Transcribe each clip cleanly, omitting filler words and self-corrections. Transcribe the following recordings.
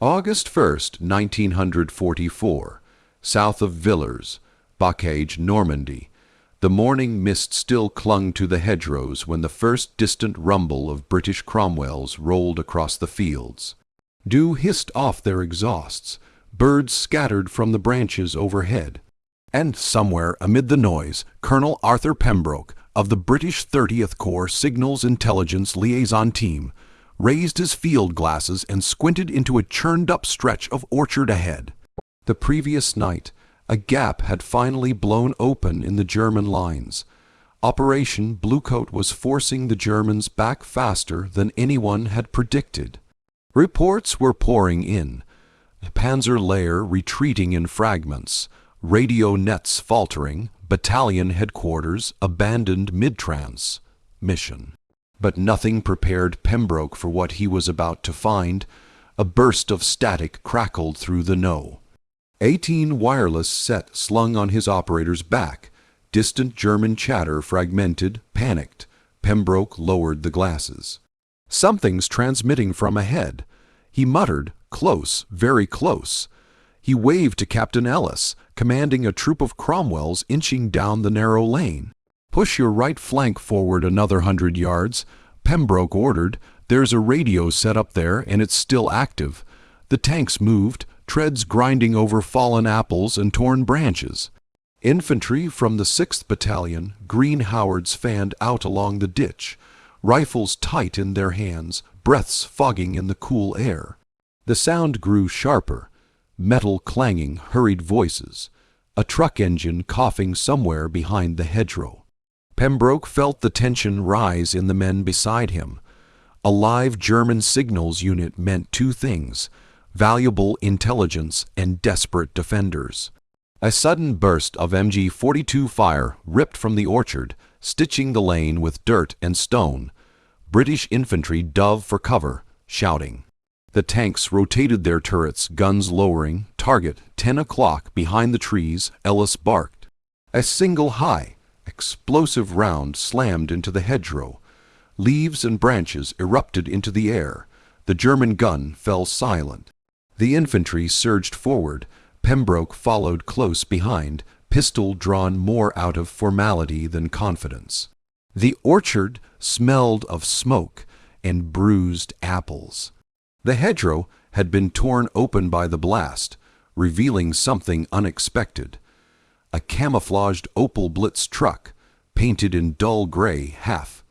August 1st, 1944, south of Villers, Bocage, Normandy. The morning mist still clung to the hedgerows when the first distant rumble of British Cromwells rolled across the fields. Dew hissed off their exhausts, birds scattered from the branches overhead. And somewhere amid the noise, Colonel Arthur Pembroke, of the British 30th Corps Signals Intelligence Liaison Team, raised his field glasses and squinted into a churned-up stretch of orchard ahead. The previous night, a gap had finally blown open in the German lines. Operation Bluecoat was forcing the Germans back faster than anyone had predicted. Reports were pouring in. Panzer Lehr retreating in fragments, radio nets faltering, battalion headquarters abandoned mid-trans mission. But nothing prepared Pembroke for what he was about to find. A burst of static crackled through the know. 18 wireless set slung on his operator's back. Distant German chatter fragmented, panicked. Pembroke lowered the glasses. Something's transmitting from ahead. He muttered, close, very close. He waved to Captain Ellis, commanding a troop of Cromwells inching down the narrow lane. "Push your right flank forward another 100 yards," Pembroke ordered. "There's a radio set up there, and it's still active." The tanks moved, treads grinding over fallen apples and torn branches. Infantry from the 6th Battalion, green Howards fanned out along the ditch, rifles tight in their hands, breaths fogging in the cool air. The sound grew sharper. Metal clanging, hurried voices. A truck engine coughing somewhere behind the hedgerow. Pembroke felt the tension rise in the men beside him. A live German signals unit meant two things: valuable intelligence and desperate defenders. A sudden burst of MG-42 fire ripped from the orchard, stitching the lane with dirt and stone. British infantry dove for cover, shouting. The tanks rotated their turrets, guns lowering. Target, 10 o'clock, behind the trees, Ellis barked. A single high, explosive round slammed into the hedgerow. Leaves and branches erupted into the air. The German gun fell silent. The infantry surged forward. Pembroke followed close behind, pistol drawn more out of formality than confidence. The orchard smelled of smoke and bruised apples. The hedgerow had been torn open by the blast, revealing something unexpected. A camouflaged Opel Blitz truck, painted in dull gray half,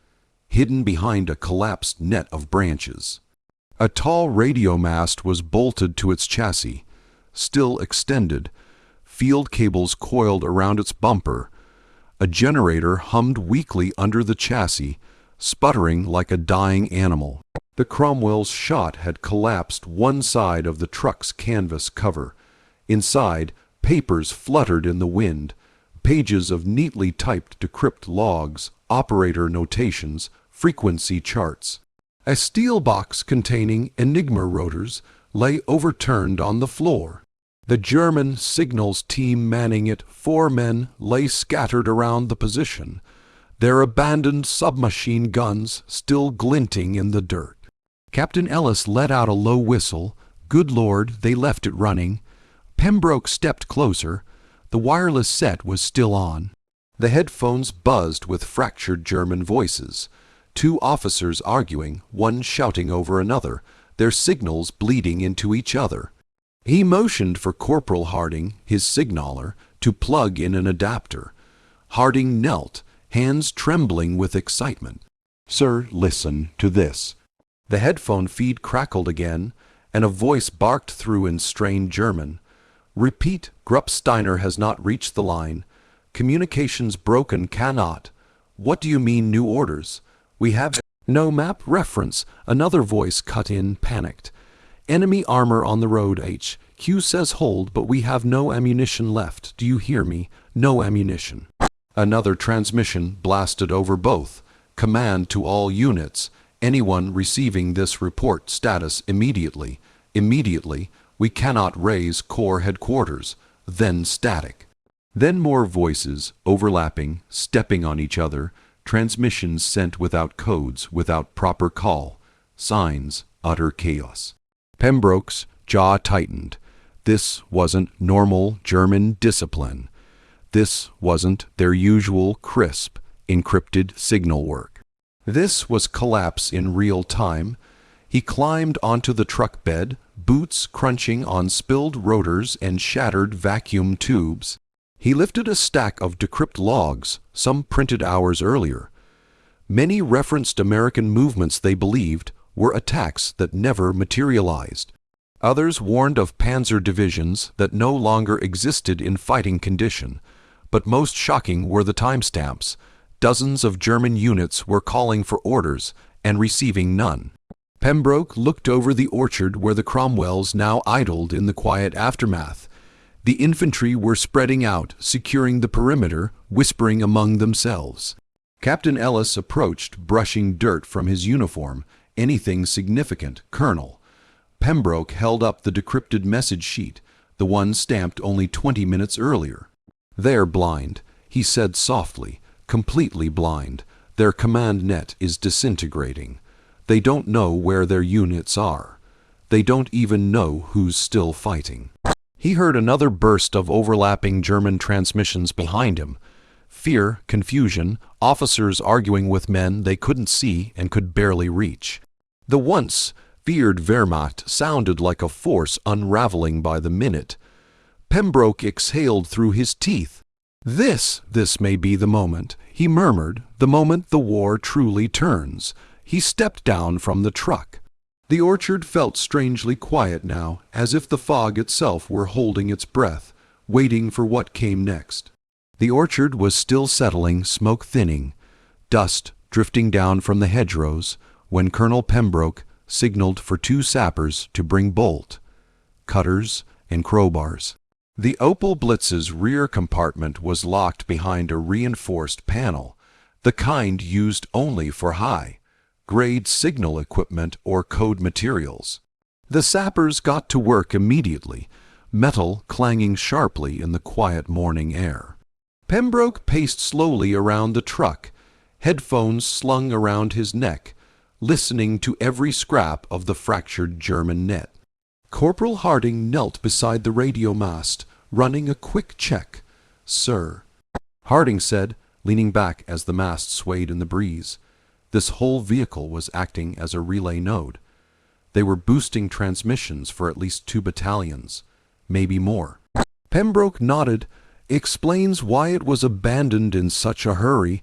hidden behind a collapsed net of branches. A tall radio mast was bolted to its chassis, still extended, field cables coiled around its bumper. A generator hummed weakly under the chassis, sputtering like a dying animal. The Cromwell's shot had collapsed one side of the truck's canvas cover. Inside, papers fluttered in the wind, pages of neatly typed decrypt logs, operator notations, frequency charts. A steel box containing Enigma rotors lay overturned on the floor. The German signals team manning it, 4 men, lay scattered around the position, their abandoned submachine guns still glinting in the dirt. Captain Ellis let out a low whistle. Good Lord, they left it running. Pembroke stepped closer. The wireless set was still on. The headphones buzzed with fractured German voices. 2 officers arguing, one shouting over another, their signals bleeding into each other. He motioned for Corporal Harding, his signaller, to plug in an adapter. Harding knelt, hands trembling with excitement. "Sir, listen to this." The headphone feed crackled again, and a voice barked through in strained German. "Repeat, Grupp-Steiner has not reached the line. Communications broken, cannot. What do you mean, new orders? We have no map reference." Another voice cut in, panicked. "Enemy armor on the road, HQ says hold, but we have no ammunition left. Do you hear me? No ammunition." Another transmission blasted over both. "Command to all units. Anyone receiving this report status immediately. Immediately. We cannot raise Corps headquarters." Then static. Then more voices, overlapping, stepping on each other, transmissions sent without codes, without proper call. Signs, utter chaos. Pembroke's jaw tightened. This wasn't normal German discipline. This wasn't their usual crisp, encrypted signal work. This was collapse in real time. He climbed onto the truck bed, boots crunching on spilled rotors and shattered vacuum tubes. He lifted a stack of decrypt logs, some printed hours earlier. Many referenced American movements they believed were attacks that never materialized. Others warned of panzer divisions that no longer existed in fighting condition. But most shocking were the timestamps. Dozens of German units were calling for orders and receiving none. Pembroke looked over the orchard where the Cromwells now idled in the quiet aftermath. The infantry were spreading out, securing the perimeter, whispering among themselves. Captain Ellis approached, brushing dirt from his uniform. Anything significant, Colonel? Pembroke held up the decrypted message sheet, the one stamped only 20 minutes earlier. "They're blind," he said softly, "completely blind. Their command net is disintegrating. They don't know where their units are. They don't even know who's still fighting." He heard another burst of overlapping German transmissions behind him. Fear, confusion, officers arguing with men they couldn't see and could barely reach. The once feared Wehrmacht sounded like a force unraveling by the minute. Pembroke exhaled through his teeth. This may be the moment," he murmured, "the moment the war truly turns." He stepped down from the truck. The orchard felt strangely quiet now, as if the fog itself were holding its breath, waiting for what came next. The orchard was still settling, smoke thinning, dust drifting down from the hedgerows, when Colonel Pembroke signaled for 2 sappers to bring bolt, cutters, and crowbars. The Opel Blitz's rear compartment was locked behind a reinforced panel, the kind used only for high-grade signal equipment or code materials. The sappers got to work immediately, metal clanging sharply in the quiet morning air. Pembroke paced slowly around the truck, headphones slung around his neck, listening to every scrap of the fractured German net. Corporal Harding knelt beside the radio mast, running a quick check. "Sir," Harding said, leaning back as the mast swayed in the breeze. This whole vehicle was acting as a relay node. They were boosting transmissions for at least 2 battalions, maybe more. Pembroke nodded. "Explains why it was abandoned in such a hurry.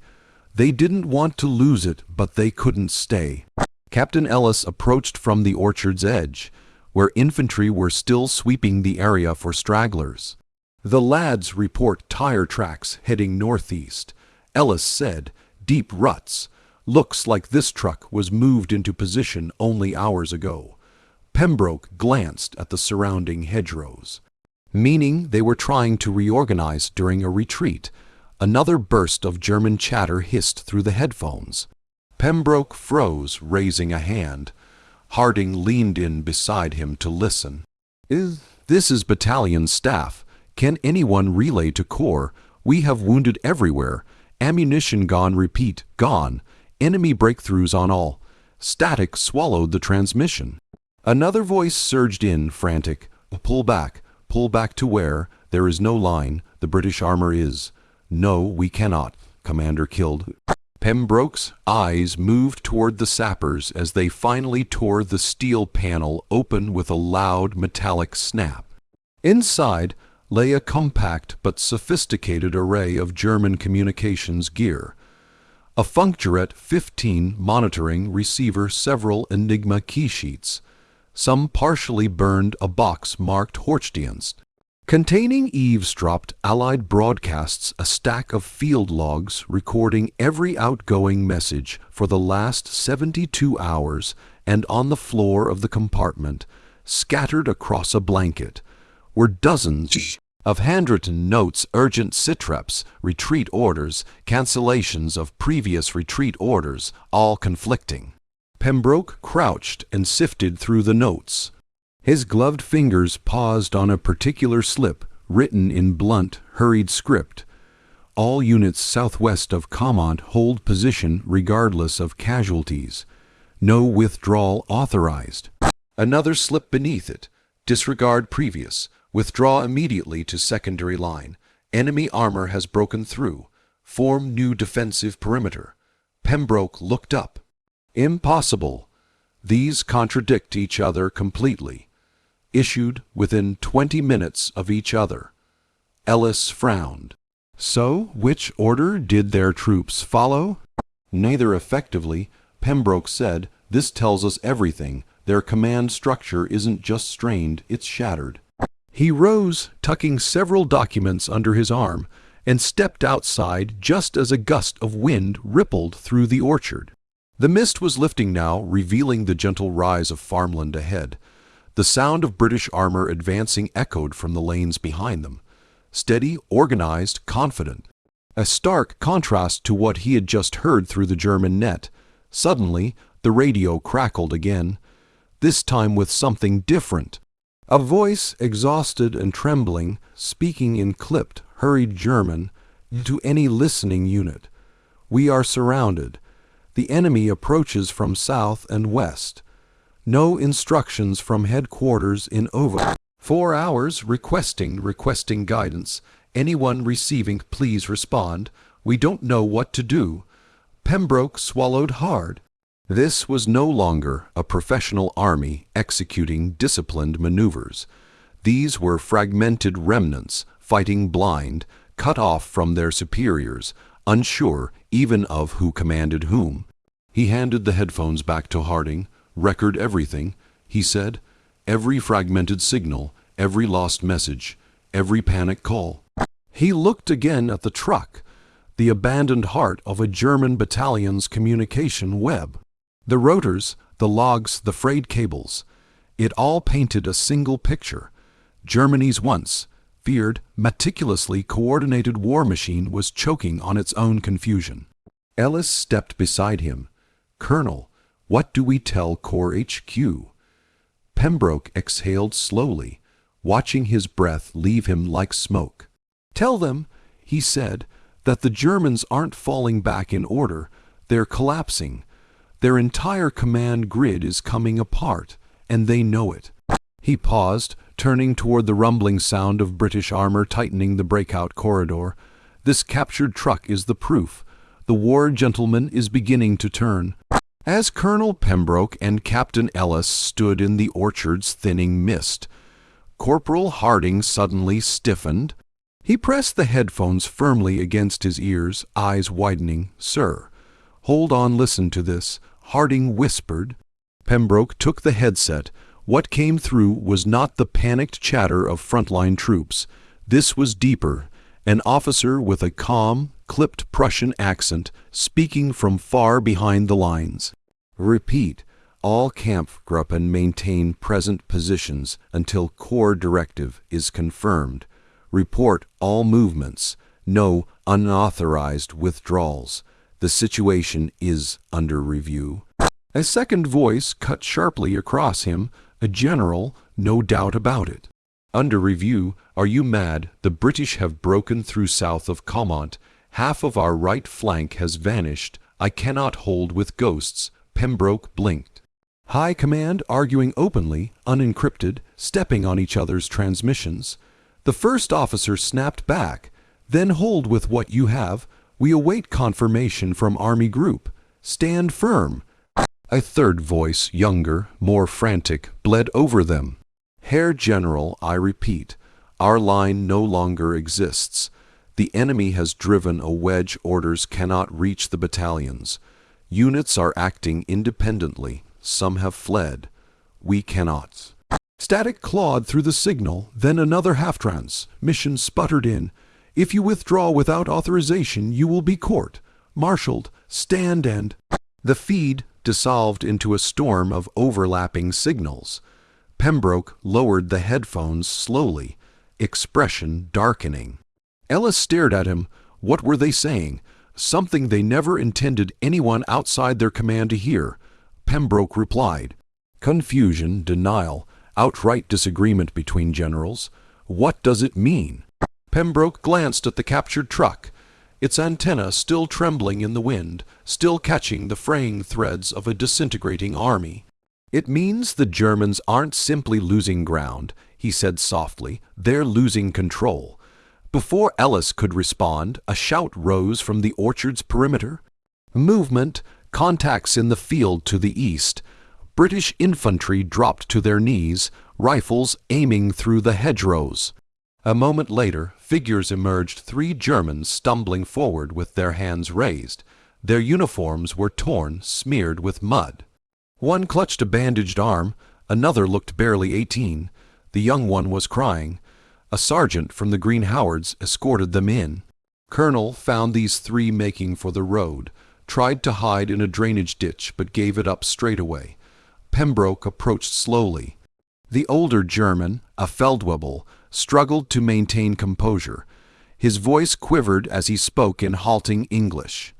They didn't want to lose it, but they couldn't stay." Captain Ellis approached from the orchard's edge, where infantry were still sweeping the area for stragglers. "The lads report tire tracks heading northeast," Ellis said. "Deep ruts. Looks like this truck was moved into position only hours ago." Pembroke glanced at the surrounding hedgerows. Meaning they were trying to reorganize during a retreat. Another burst of German chatter hissed through the headphones. Pembroke froze, raising a hand. Harding leaned in beside him to listen. This is battalion staff. Can anyone relay to Corps? We have wounded everywhere. Ammunition gone, repeat, gone. Enemy breakthroughs on all." Static swallowed the transmission. Another voice surged in, frantic. Pull back to where? There is no line. The British armor is." "No, we cannot. Commander killed." Pembroke's eyes moved toward the sappers as they finally tore the steel panel open with a loud metallic snap. Inside lay a compact but sophisticated array of German communications gear. A Funkgerät 15 monitoring receiver, several Enigma key sheets. Some partially burned, a box marked Horchdienst. Containing eavesdropped Allied broadcasts, a stack of field logs recording every outgoing message for the last 72 hours, and on the floor of the compartment, scattered across a blanket, were dozens of handwritten notes, urgent sitreps, retreat orders, cancellations of previous retreat orders, all conflicting. Pembroke crouched and sifted through the notes. His gloved fingers paused on a particular slip, written in blunt, hurried script. "All units southwest of Caumont hold position regardless of casualties. No withdrawal authorized." Another slip beneath it. Disregard previous. Withdraw immediately to secondary line. Enemy armor has broken through. Form new defensive perimeter. Pembroke looked up. Impossible. These contradict each other completely. Issued within 20 minutes of each other. Ellis frowned. So, which order did their troops follow? Neither effectively, Pembroke said. This tells us everything. Their command structure isn't just strained, it's shattered. He rose, tucking several documents under his arm, and stepped outside just as a gust of wind rippled through the orchard. The mist was lifting now, revealing the gentle rise of farmland ahead. The sound of British armor advancing echoed from the lanes behind them. Steady, organized, confident. A stark contrast to what he had just heard through the German net. Suddenly, the radio crackled again, this time with something different. A voice, exhausted and trembling, speaking in clipped, hurried German to any listening unit. We are surrounded. The enemy approaches from south and west. No instructions from headquarters in over 4 hours. Requesting guidance. Anyone receiving, please respond. We don't know what to do. Pembroke swallowed hard. This was no longer a professional army executing disciplined maneuvers. These were fragmented remnants, fighting blind, cut off from their superiors, unsure even of who commanded whom. He handed the headphones back to Harding. Record everything, he said. Every fragmented signal, every lost message, every panic call. He looked again at the truck, the abandoned heart of a German battalion's communication web. The rotors, the logs, the frayed cables. It all painted a single picture. Germany's once feared, meticulously coordinated war machine was choking on its own confusion. Ellis stepped beside him. Colonel, what do we tell Corps HQ? Pembroke exhaled slowly, watching his breath leave him like smoke. Tell them, he said, that the Germans aren't falling back in order, they're collapsing. Their entire command grid is coming apart, and they know it. He paused, turning toward the rumbling sound of British armor tightening the breakout corridor. This captured truck is the proof. The war gentleman is beginning to turn. As Colonel Pembroke and Captain Ellis stood in the orchard's thinning mist, Corporal Harding suddenly stiffened. He pressed the headphones firmly against his ears, eyes widening. Sir, hold on, listen to this, Harding whispered. Pembroke took the headset. What came through was not the panicked chatter of frontline troops. This was deeper. An officer with a calm, clipped Prussian accent speaking from far behind the lines. Repeat. All Kampfgruppen maintain present positions until Corps directive is confirmed. Report all movements. No unauthorized withdrawals. The situation is under review. A second voice cut sharply across him, a general, no doubt about it. Under review? Are you mad? The British have broken through south of Caumont. Half of our right flank has vanished. I cannot hold with ghosts. Pembroke blinked. High command arguing openly, unencrypted, stepping on each other's transmissions. The first officer snapped back. Then hold with what you have. We await confirmation from Army Group. Stand firm. A third voice, younger, more frantic, bled over them. Herr General, I repeat, our line no longer exists. The enemy has driven a wedge. Orders cannot reach the battalions. Units are acting independently. Some have fled. We cannot. Static clawed through the signal, then another half-trance. Mission sputtered in. If you withdraw without authorization, you will be court-martialed. Stand and... The feed dissolved into a storm of overlapping signals. Pembroke lowered the headphones slowly, expression darkening. Ellis stared at him. What were they saying? Something they never intended anyone outside their command to hear. Pembroke replied. Confusion, denial, outright disagreement between generals. What does it mean? Pembroke glanced at the captured truck, its antenna still trembling in the wind, still catching the fraying threads of a disintegrating army. "It means the Germans aren't simply losing ground," he said softly. "They're losing control." Before Ellis could respond, a shout rose from the orchard's perimeter. "Movement! Contacts in the field to the east!" British infantry dropped to their knees, rifles aiming through the hedgerows. A moment later, figures emerged, 3 Germans stumbling forward with their hands raised. Their uniforms were torn, smeared with mud. One clutched a bandaged arm, another looked barely 18. The young one was crying. A sergeant from the Green Howards escorted them in. Colonel found these 3 making for the road, tried to hide in a drainage ditch but gave it up straight away. Pembroke approached slowly. The older German, a Feldwebel, struggled to maintain composure. His voice quivered as he spoke in halting English.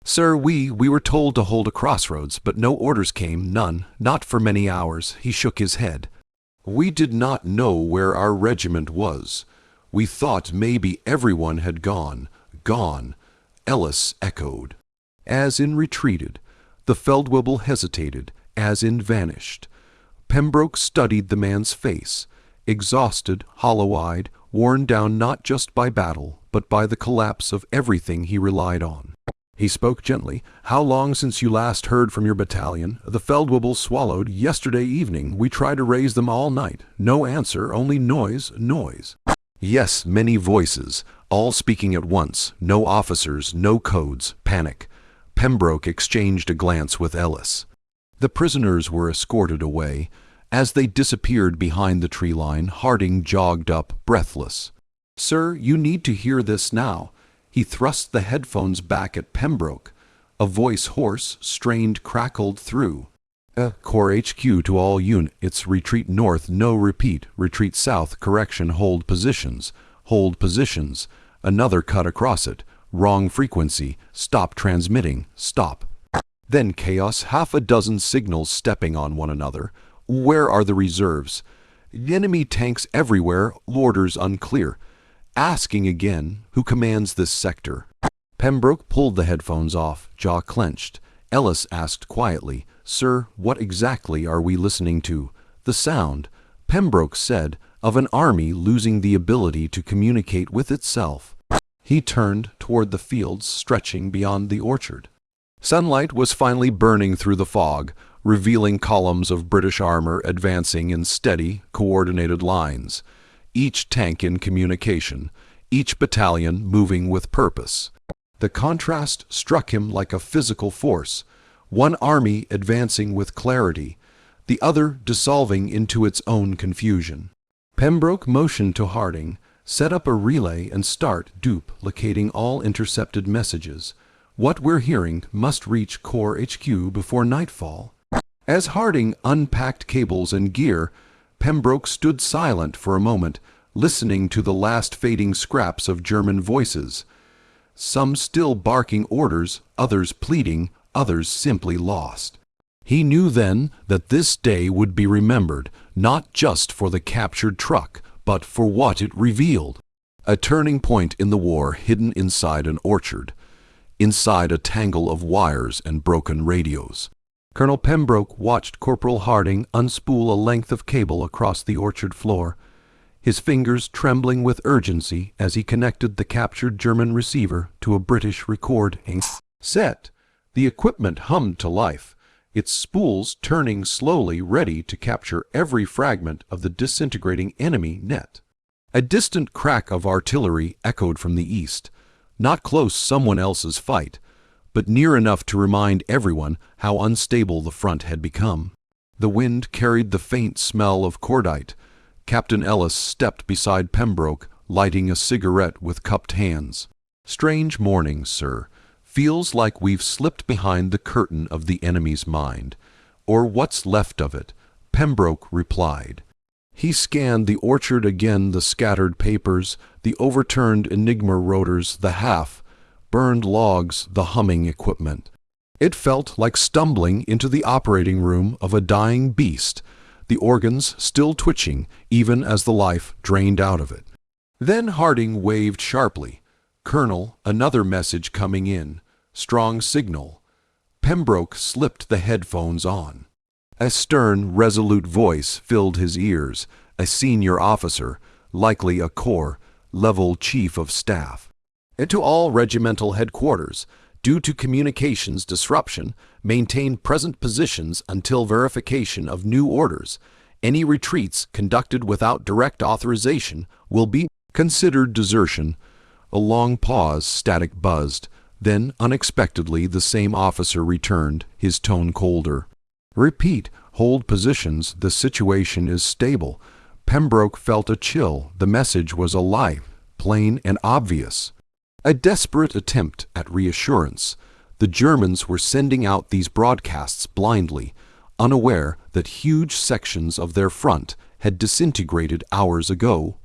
"Sir, we were told to hold a crossroads, but no orders came, none, not for many hours." He shook his head. "We did not know where our regiment was. We thought maybe everyone had gone." "Gone," Ellis echoed. As in retreated. The Feldwebel hesitated, as in vanished. Pembroke studied the man's face, exhausted, hollow-eyed, worn down not just by battle, but by the collapse of everything he relied on. He spoke gently. "How long since you last heard from your battalion?" "The Feldwebel swallowed yesterday evening. We tried to raise them all night. No answer, only noise, noise." Yes, many voices, all speaking at once. No officers, no codes, panic. Pembroke exchanged a glance with Ellis. The prisoners were escorted away. As they disappeared behind the tree line, Harding jogged up, breathless. "Sir, you need to hear this now." He thrust the headphones back at Pembroke. A voice, hoarse, strained, crackled through. "Corps HQ to all units, retreat north, no repeat. Retreat south, correction, hold positions. Hold positions." Another cut across it. "Wrong frequency. Stop transmitting. Stop." Then chaos, half a dozen signals stepping on one another. "Where are the reserves?" "Enemy tanks everywhere, orders unclear." Asking again, "Who commands this sector?" Pembroke pulled the headphones off, jaw clenched. Ellis asked quietly, "Sir, what exactly are we listening to?" "The sound," Pembroke said, "of an army losing the ability to communicate with itself." He turned toward the fields stretching beyond the orchard. Sunlight was finally burning through the fog, revealing columns of British armor advancing in steady, coordinated lines. Each tank in communication, each battalion moving with purpose. The contrast struck him like a physical force, one army advancing with clarity, the other dissolving into its own confusion. Pembroke motioned to Harding, "Set up a relay and start duplicating all intercepted messages. What we're hearing must reach Corps HQ before nightfall." As Harding unpacked cables and gear, Pembroke stood silent for a moment, listening to the last fading scraps of German voices. Some still barking orders, others pleading, others simply lost. He knew then that this day would be remembered, not just for the captured truck, but for what it revealed. A turning point in the war hidden inside an orchard, inside a tangle of wires and broken radios. Colonel Pembroke watched Corporal Harding unspool a length of cable across the orchard floor, his fingers trembling with urgency as he connected the captured German receiver to a British recording set. The equipment hummed to life, its spools turning slowly, ready to capture every fragment of the disintegrating enemy net. A distant crack of artillery echoed from the east, not close someone else's fight, but near enough to remind everyone how unstable the front had become. The wind carried the faint smell of cordite. Captain Ellis stepped beside Pembroke, lighting a cigarette with cupped hands. "Strange morning, sir. Feels like we've slipped behind the curtain of the enemy's mind. Or what's left of it," Pembroke replied. He scanned the orchard again, the scattered papers, the overturned Enigma rotors, the half-burned logs, the humming equipment. It felt like stumbling into the operating room of a dying beast, the organs still twitching even as the life drained out of it. Then Harding waved sharply. "Colonel, another message coming in. Strong signal." Pembroke slipped the headphones on. A stern, resolute voice filled his ears, a senior officer, likely a corps-level chief of staff. And to all regimental headquarters, due to communications disruption, maintain present positions until verification of new orders. Any retreats conducted without direct authorization will be considered desertion. A long pause, static buzzed. Then, unexpectedly, the same officer returned, his tone colder. Repeat, hold positions, the situation is stable. Pembroke felt a chill. The message was a lie, plain and obvious. A desperate attempt at reassurance. The Germans were sending out these broadcasts blindly, unaware that huge sections of their front had disintegrated hours ago.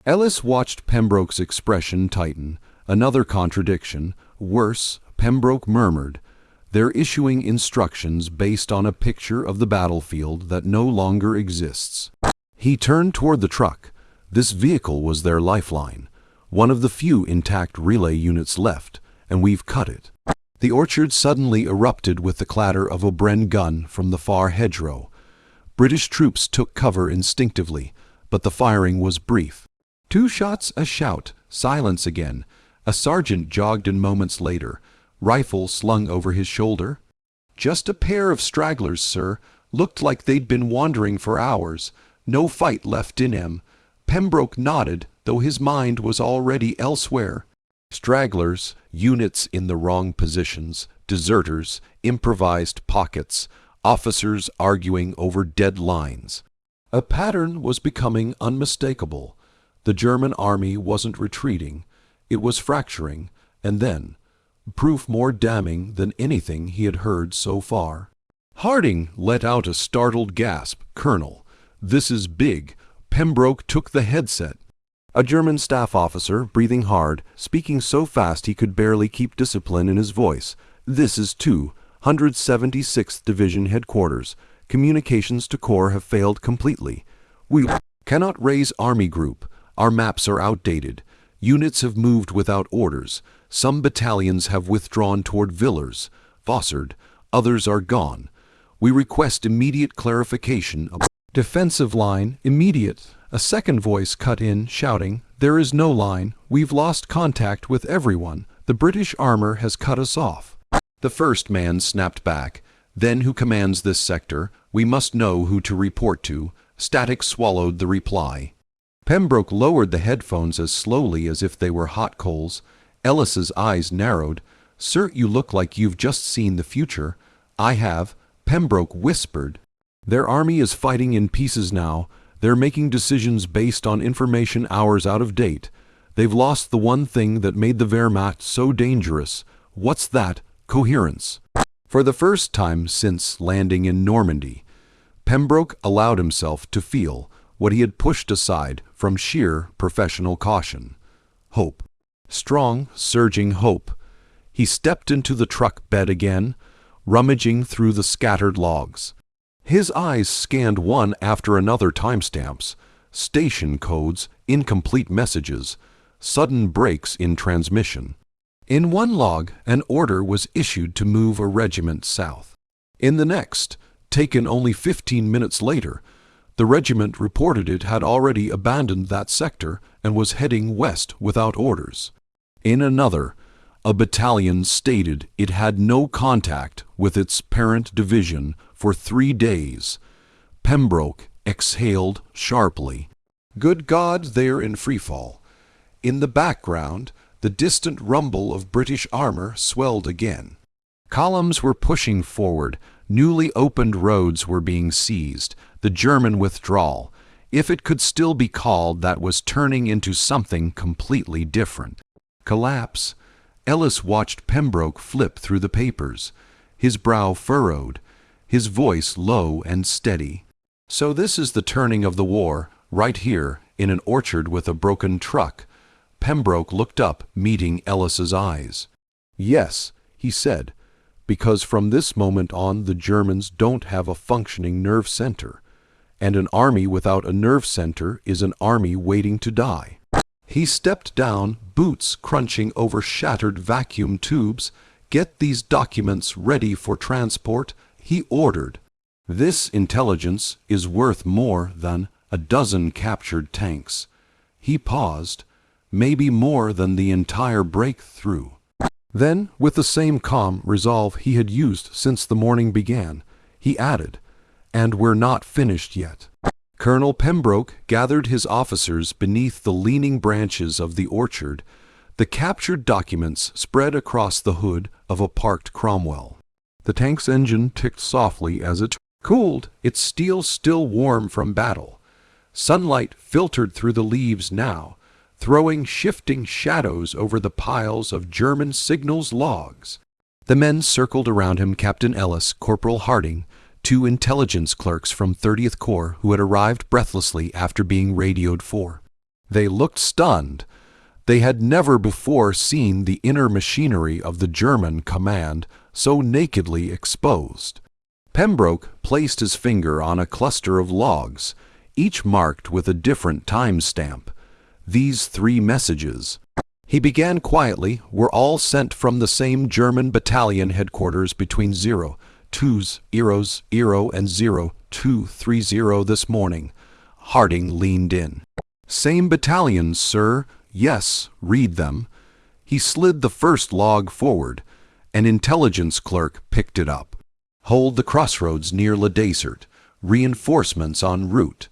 Ellis watched Pembroke's expression tighten. Another contradiction. Worse, Pembroke murmured. They're issuing instructions based on a picture of the battlefield that no longer exists. He turned toward the truck. This vehicle was their lifeline. One of the few intact relay units left, and we've cut it. The orchard suddenly erupted with the clatter of a Bren gun from the far hedgerow. British troops took cover instinctively, but the firing was brief. 2 shots, a shout, silence again. A sergeant jogged in moments later, rifle slung over his shoulder. Just a pair of stragglers, sir. Looked like they'd been wandering for hours. No fight left in 'em. Pembroke nodded, though his mind was already elsewhere. Stragglers, units in the wrong positions, deserters, improvised pockets, officers arguing over dead lines. A pattern was becoming unmistakable. The German army wasn't retreating. It was fracturing, and then, proof more damning than anything he had heard so far. Harding let out a startled gasp. "Colonel, this is big." Pembroke took the headset. A German staff officer, breathing hard, speaking so fast he could barely keep discipline in his voice. "This is 276th Division headquarters. Communications to Corps have failed completely. We cannot raise army group. Our maps are outdated. Units have moved without orders. Some battalions have withdrawn toward Villers, Vossard. Others are gone. We request immediate clarification of defensive line, immediate." A second voice cut in, shouting, "There is no line. We've lost contact with everyone. The British armor has cut us off." The first man snapped back. "Then who commands this sector? We must know who to report to." Static swallowed the reply. Pembroke lowered the headphones as slowly as if they were hot coals. Ellis's eyes narrowed. "Sir, you look like you've just seen the future." "I have," Pembroke whispered. "Their army is fighting in pieces now. They're making decisions based on information hours out of date. They've lost the one thing that made the Wehrmacht so dangerous. What's that? Coherence." For the first time since landing in Normandy, Pembroke allowed himself to feel what he had pushed aside from sheer professional caution. Hope. Strong, surging hope. He stepped into the truck bed again, rummaging through the scattered logs. His eyes scanned one after another timestamps, station codes, incomplete messages, sudden breaks in transmission. In one log, an order was issued to move a regiment south. In the next, taken only 15 minutes later, the regiment reported it had already abandoned that sector and was heading west without orders. In another, a battalion stated it had no contact with its parent division for 3 days. Pembroke exhaled sharply. Good God, they're in freefall. In the background, the distant rumble of British armor swelled again. Columns were pushing forward. Newly opened roads were being seized. The German withdrawal, if it could still be called that, was turning into something completely different. Collapse. Ellis watched Pembroke flip through the papers, his brow furrowed, his voice low and steady. "So this is the turning of the war, right here, in an orchard with a broken truck." Pembroke looked up, meeting Ellis's eyes. "Yes," he said, "because from this moment on the Germans don't have a functioning nerve center, and an army without a nerve center is an army waiting to die." He stepped down, boots crunching over shattered vacuum tubes. "Get these documents ready for transport," he ordered. This intelligence is worth more than a dozen captured tanks. He paused, maybe more than the entire breakthrough. Then, with the same calm resolve he had used since the morning began, he added, "And we're not finished yet." Colonel Pembroke gathered his officers beneath the leaning branches of the orchard. The captured documents spread across the hood of a parked Cromwell. The tank's engine ticked softly as it cooled, its steel still warm from battle. Sunlight filtered through the leaves now, throwing shifting shadows over the piles of German signals logs. The men circled around him, Captain Ellis, Corporal Harding, two intelligence clerks from 30th Corps who had arrived breathlessly after being radioed for. They looked stunned. They had never before seen the inner machinery of the German command so nakedly exposed. Pembroke placed his finger on a cluster of logs, each marked with a different time stamp. These 3 messages, he began quietly, were all sent from the same German battalion headquarters between 02s, 0 and 0230 this morning. Harding leaned in. "Same battalions, sir. Yes, read them." He slid the first log forward. An intelligence clerk picked it up. "Hold the crossroads near Le Desert. Reinforcements en route."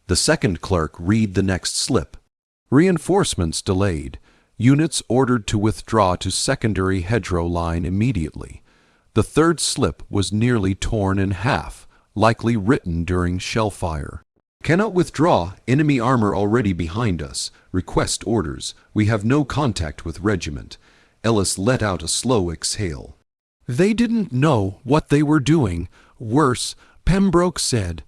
The second clerk read the next slip. "Reinforcements delayed. Units ordered to withdraw to secondary hedgerow line immediately." The third slip was nearly torn in half, likely written during shell fire. "Cannot withdraw. Enemy armor already behind us. Request orders. We have no contact with regiment." Ellis let out a slow exhale. They didn't know what they were doing. Worse, Pembroke said.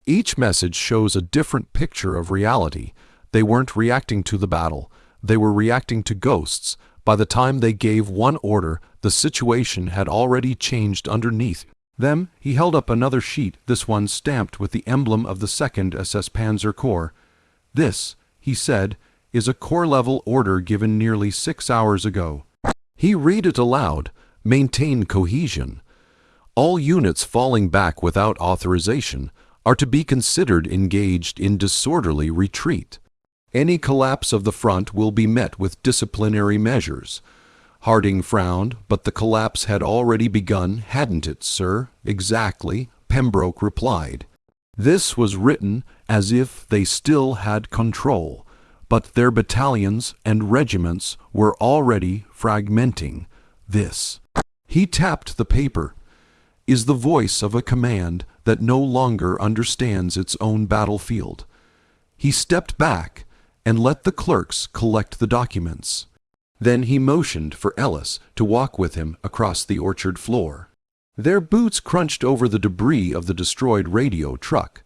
Each message shows a different picture of reality. They weren't reacting to the battle. They were reacting to ghosts. By the time they gave one order, the situation had already changed underneath them. He held up another sheet, this one stamped with the emblem of the 2nd SS Panzer Corps. "This," he said, "is a corps-level order given nearly 6 hours ago." He read it aloud. "Maintain cohesion. All units falling back without authorization are to be considered engaged in disorderly retreat. Any collapse of the front will be met with disciplinary measures." Harding frowned, but the collapse had already begun, hadn't it, sir? "Exactly," Pembroke replied. This was written as if they still had control, but their battalions and regiments were already fragmenting. This, he tapped the paper, is the voice of a command that no longer understands its own battlefield. He stepped back and let the clerks collect the documents. Then he motioned for Ellis to walk with him across the orchard floor. Their boots crunched over the debris of the destroyed radio truck,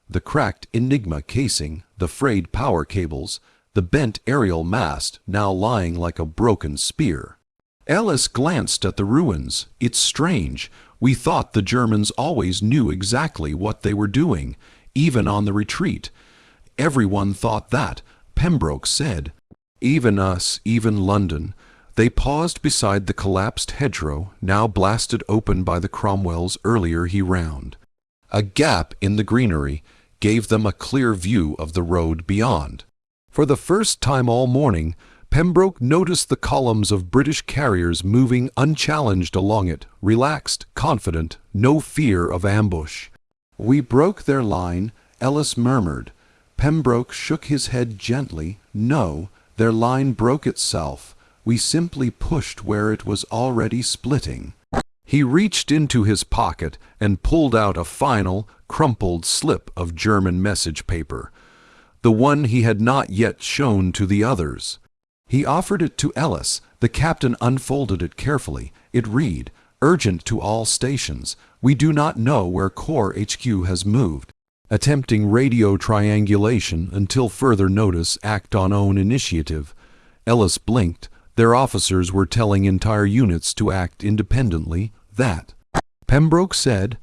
the cracked Enigma casing, the frayed power cables, the bent aerial mast now lying like a broken spear. Ellis glanced at the ruins. "It's strange. We thought the Germans always knew exactly what they were doing, even on the retreat." "Everyone thought that," Pembroke said. "Even us, even London." They paused beside the collapsed hedgerow, now blasted open by the Cromwells earlier he round. A gap in the greenery gave them a clear view of the road beyond. For the first time all morning, Pembroke noticed the columns of British carriers moving unchallenged along it, relaxed, confident, no fear of ambush. "We broke their line," Ellis murmured. Pembroke shook his head gently. "No, their line broke itself. We simply pushed where it was already splitting." He reached into his pocket and pulled out a final, crumpled slip of German message paper, the one he had not yet shown to the others. He offered it to Ellis. The captain unfolded it carefully. It read, "Urgent to all stations. We do not know where Corps HQ has moved. Attempting radio triangulation until further notice. Act on own initiative." Ellis blinked. Their officers were telling entire units to act independently. That, Pembroke said,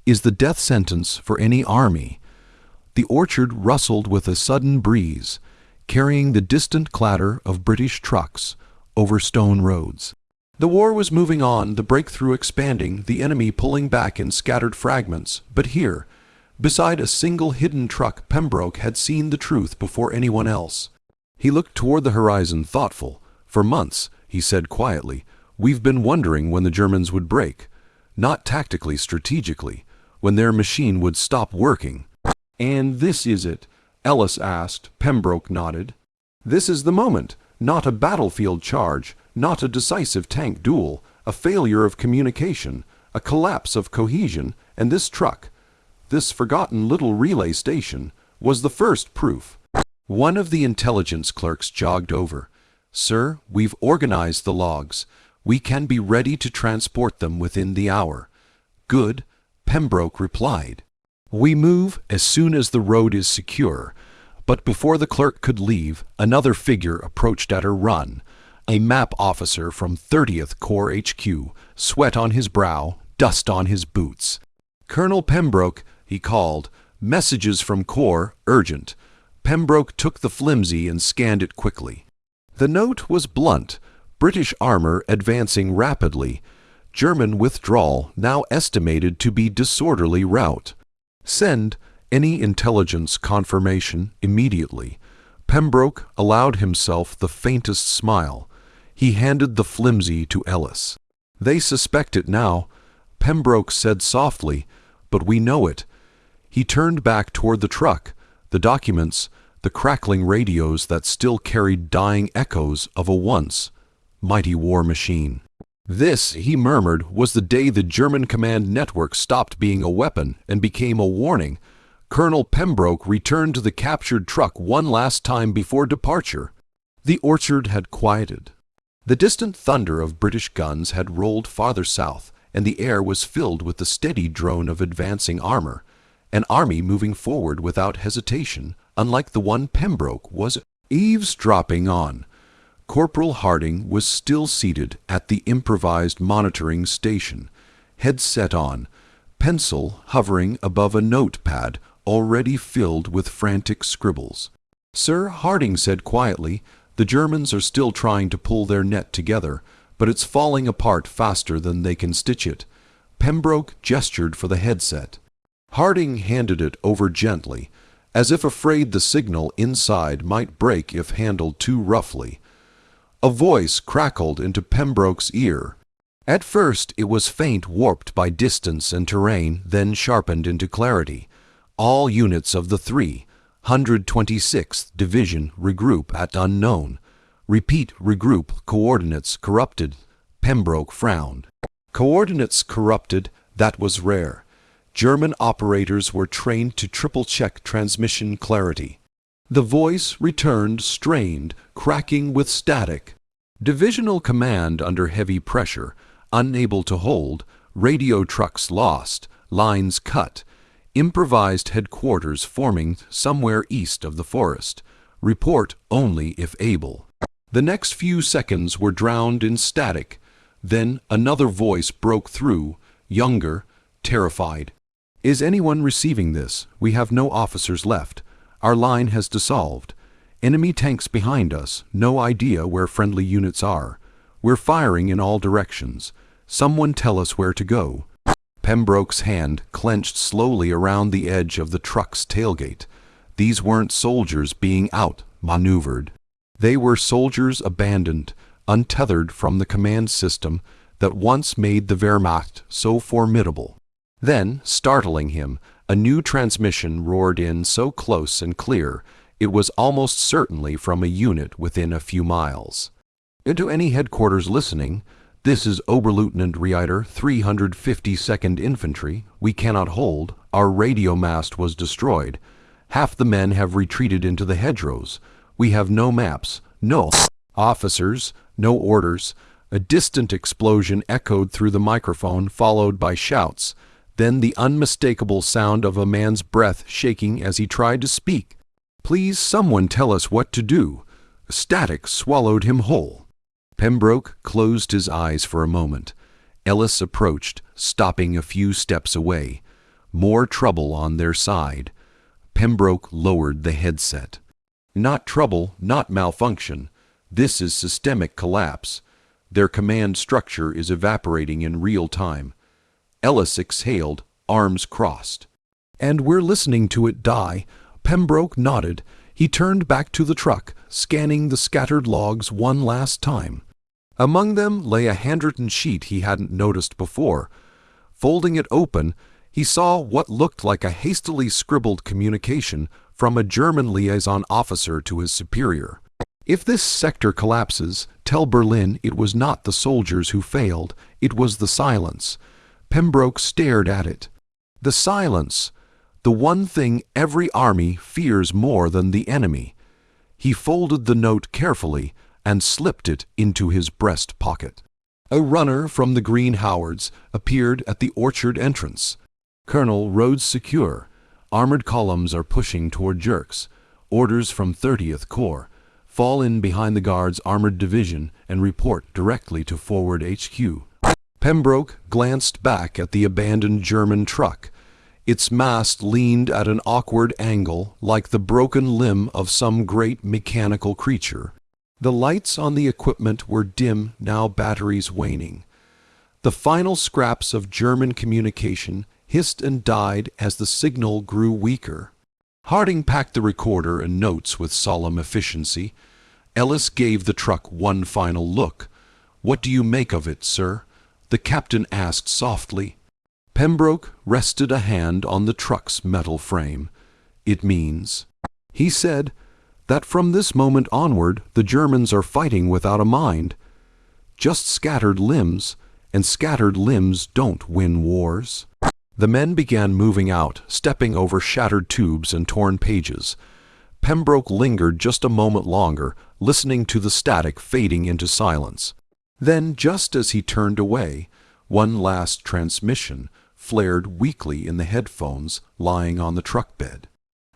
is the death sentence for any army. The orchard rustled with a sudden breeze, carrying the distant clatter of British trucks over stone roads. The war was moving on, the breakthrough expanding, the enemy pulling back in scattered fragments. But here, beside a single hidden truck, Pembroke had seen the truth before anyone else. He looked toward the horizon, thoughtful. "For months," he said quietly, "we've been wondering when the Germans would break. Not tactically, strategically, when their machine would stop working." "And this is it?" Ellis asked. Pembroke nodded. "This is the moment. Not a battlefield charge, not a decisive tank duel, a failure of communication, a collapse of cohesion, and this truck, this forgotten little relay station, was the first proof." One of the intelligence clerks jogged over. "Sir, we've organized the logs. We can be ready to transport them within the hour." "Good," Pembroke replied. "We move as soon as the road is secure." But before the clerk could leave, another figure approached at a run. A map officer from 30th Corps HQ, sweat on his brow, dust on his boots. "Colonel Pembroke," he called. "Messages from Corps, urgent." Pembroke took the flimsy and scanned it quickly. The note was blunt. British armor advancing rapidly. German withdrawal now estimated to be disorderly rout. Send any intelligence confirmation immediately. Pembroke allowed himself the faintest smile. He handed the flimsy to Ellis. "They suspect it now," Pembroke said softly, "but we know it." He turned back toward the truck, the documents, the crackling radios that still carried dying echoes of a once mighty war machine. This, he murmured, was the day the German command network stopped being a weapon and became a warning. Colonel Pembroke returned to the captured truck one last time before departure. The orchard had quieted. The distant thunder of British guns had rolled farther south, and the air was filled with the steady drone of advancing armor. An army moving forward without hesitation, unlike the one Pembroke was eavesdropping on. Corporal Harding was still seated at the improvised monitoring station, head set on, pencil hovering above a notepad already filled with frantic scribbles. "Sir," Harding said quietly, "the Germans are still trying to pull their net together, but it's falling apart faster than they can stitch it." Pembroke gestured for the headset. Harding handed it over gently, as if afraid the signal inside might break if handled too roughly. A voice crackled into Pembroke's ear. At first it was faint, warped by distance and terrain, then sharpened into clarity. "All units of the 326th Division regroup at unknown. Repeat, regroup, coordinates corrupted." Pembroke frowned. Coordinates corrupted, that was rare. German operators were trained to triple-check transmission clarity. The voice returned, strained, cracking with static. Divisional command under heavy pressure, unable to hold, radio trucks lost, lines cut, improvised headquarters forming somewhere east of the forest. Report only if able. The next few seconds were drowned in static. Then another voice broke through, younger, terrified. "Is anyone receiving this? We have no officers left. Our line has dissolved. Enemy tanks behind us, no idea where friendly units are. We're firing in all directions. Someone tell us where to go." Pembroke's hand clenched slowly around the edge of the truck's tailgate. These weren't soldiers being out-maneuvered. They were soldiers abandoned, untethered from the command system that once made the Wehrmacht so formidable. Then, startling him, a new transmission roared in so close and clear it was almost certainly from a unit within a few miles. "Into any headquarters listening, this is Oberleutnant Reiter, 352nd Infantry. We cannot hold. Our radio mast was destroyed. Half the men have retreated into the hedgerows. We have no maps, no officers, no orders." A distant explosion echoed through the microphone, followed by shouts. Then the unmistakable sound of a man's breath shaking as he tried to speak. "Please, someone tell us what to do." Static swallowed him whole. Pembroke closed his eyes for a moment. Ellis approached, stopping a few steps away. More trouble on their side. Pembroke lowered the headset. "Not trouble, not malfunction. This is systemic collapse. Their command structure is evaporating in real time. Ellis exhaled, arms crossed. And we're listening to it die. Pembroke nodded. He turned back to the truck, scanning the scattered logs one last time. Among them lay a handwritten sheet he hadn't noticed before. Folding it open, he saw what looked like a hastily scribbled communication from a German liaison officer to his superior. If this sector collapses, tell Berlin it was not the soldiers who failed, it was the silence. Pembroke stared at it. The silence, the one thing every army fears more than the enemy. He folded the note carefully and slipped it into his breast pocket. A runner from the Green Howards appeared at the orchard entrance. Colonel, roads secure. Armored columns are pushing toward Jerks. Orders from 30th Corps. Fall in behind the Guards' armored division and report directly to Forward HQ. Pembroke glanced back at the abandoned German truck. Its mast leaned at an awkward angle like the broken limb of some great mechanical creature. The lights on the equipment were dim, now batteries waning. The final scraps of German communication hissed and died as the signal grew weaker. Harding packed the recorder and notes with solemn efficiency. Ellis gave the truck one final look. "What do you make of it, sir?" the captain asked softly. Pembroke rested a hand on the truck's metal frame. "It means," he said, "that from this moment onward the Germans are fighting without a mind. Just scattered limbs, and scattered limbs don't win wars." The men began moving out, stepping over shattered tubes and torn pages. Pembroke lingered just a moment longer, listening to the static fading into silence. Then, just as he turned away, one last transmission flared weakly in the headphones lying on the truck bed.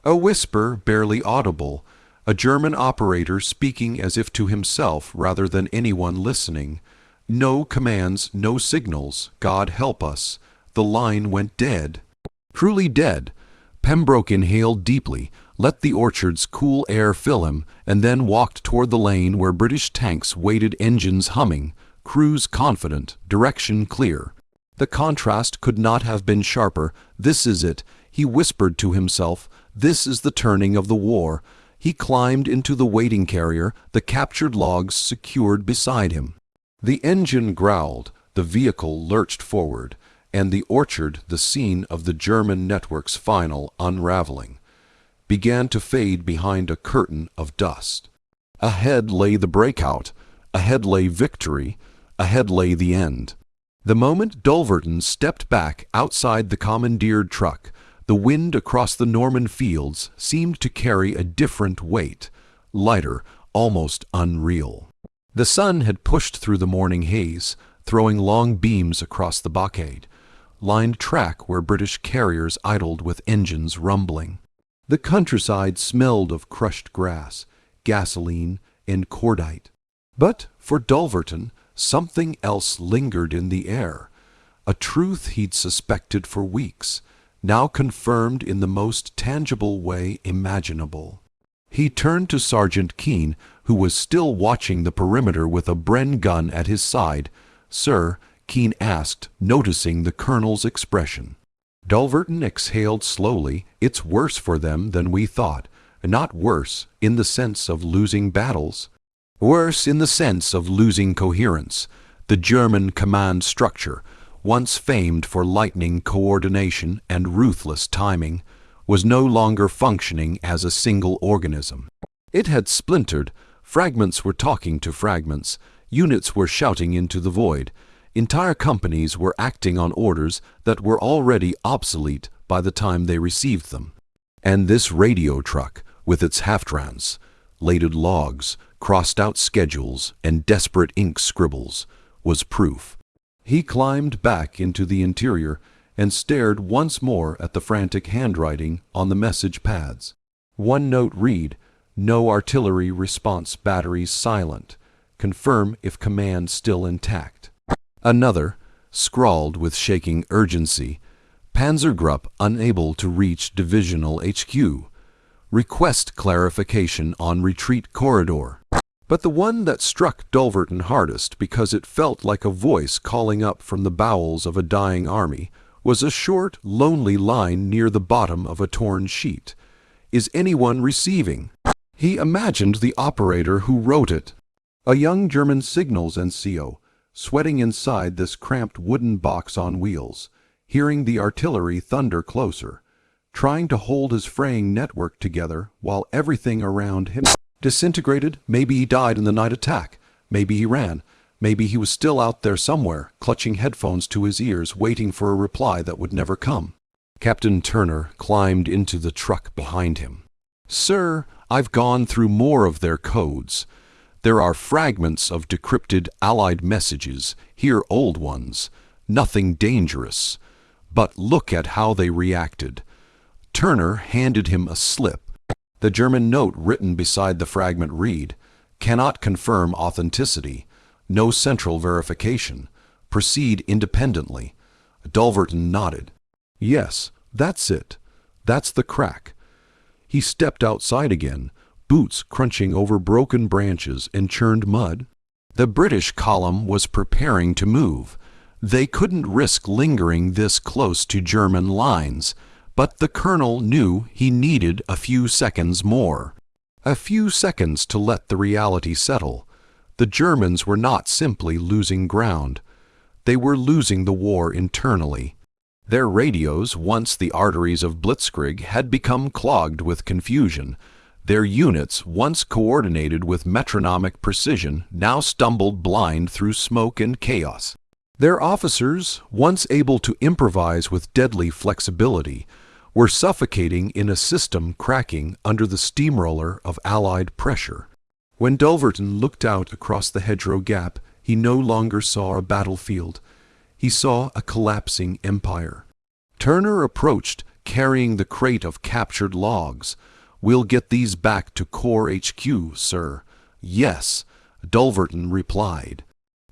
A whisper, barely audible, a German operator speaking as if to himself rather than anyone listening. No commands, no signals, God help us. The line went dead. Truly dead. Pembroke inhaled deeply, let the orchard's cool air fill him, and then walked toward the lane where British tanks waited, engines humming, crews confident, direction clear. The contrast could not have been sharper. This is it, he whispered to himself. This is the turning of the war. He climbed into the waiting carrier, the captured logs secured beside him. The engine growled, the vehicle lurched forward, and the orchard, the scene of the German network's final unraveling, began to fade behind a curtain of dust. Ahead lay the breakout, ahead lay victory, ahead lay the end. The moment Dulverton stepped back outside the commandeered truck, the wind across the Norman fields seemed to carry a different weight, lighter, almost unreal. The sun had pushed through the morning haze, throwing long beams across the blockade, lined track where British carriers idled with engines rumbling. The countryside smelled of crushed grass, gasoline, and cordite. But for Dulverton, something else lingered in the air, a truth he'd suspected for weeks, now confirmed in the most tangible way imaginable. He turned to Sergeant Keane, who was still watching the perimeter with a Bren gun at his side. "Sir," Keane asked, noticing the colonel's expression. Dulverton exhaled slowly. "It's worse for them than we thought. Not worse in the sense of losing battles. Worse in the sense of losing coherence. The German command structure, once famed for lightning coordination and ruthless timing, was no longer functioning as a single organism. It had splintered. Fragments were talking to fragments. Units were shouting into the void. Entire companies were acting on orders that were already obsolete by the time they received them. And this radio truck, with its half-translated logs, crossed-out schedules, and desperate ink scribbles, was proof. He climbed back into the interior and stared once more at the frantic handwriting on the message pads. One note read, "No artillery response batteries silent. Confirm if command still intact." Another, scrawled with shaking urgency, "Panzergruppe unable to reach divisional HQ. Request clarification on retreat corridor." But the one that struck Dulverton hardest, because it felt like a voice calling up from the bowels of a dying army, was a short, lonely line near the bottom of a torn sheet. "Is anyone receiving?" He imagined the operator who wrote it, a young German signals NCO, sweating inside this cramped wooden box on wheels, hearing the artillery thunder closer, trying to hold his fraying network together while everything around him disintegrated. Maybe he died in the night attack. Maybe he ran. Maybe he was still out there somewhere, clutching headphones to his ears, waiting for a reply that would never come. Captain Turner climbed into the truck behind him. "Sir, I've gone through more of their codes. There are fragments of decrypted Allied messages, here old ones. Nothing dangerous. But look at how they reacted." Turner handed him a slip. The German note written beside the fragment read, "Cannot confirm authenticity. No central verification. Proceed independently." Dulverton nodded. "Yes, that's it. That's the crack." He stepped outside again, boots crunching over broken branches and churned mud. The British column was preparing to move. They couldn't risk lingering this close to German lines, but the colonel knew he needed a few seconds more. A few seconds to let the reality settle. The Germans were not simply losing ground. They were losing the war internally. Their radios, once the arteries of Blitzkrieg, had become clogged with confusion. Their units, once coordinated with metronomic precision, now stumbled blind through smoke and chaos. Their officers, once able to improvise with deadly flexibility, were suffocating in a system cracking under the steamroller of Allied pressure. When Dulverton looked out across the hedgerow gap, he no longer saw a battlefield. He saw a collapsing empire. Turner approached, carrying the crate of captured logs. "We'll get these back to Corps HQ, sir." "Yes," Dulverton replied.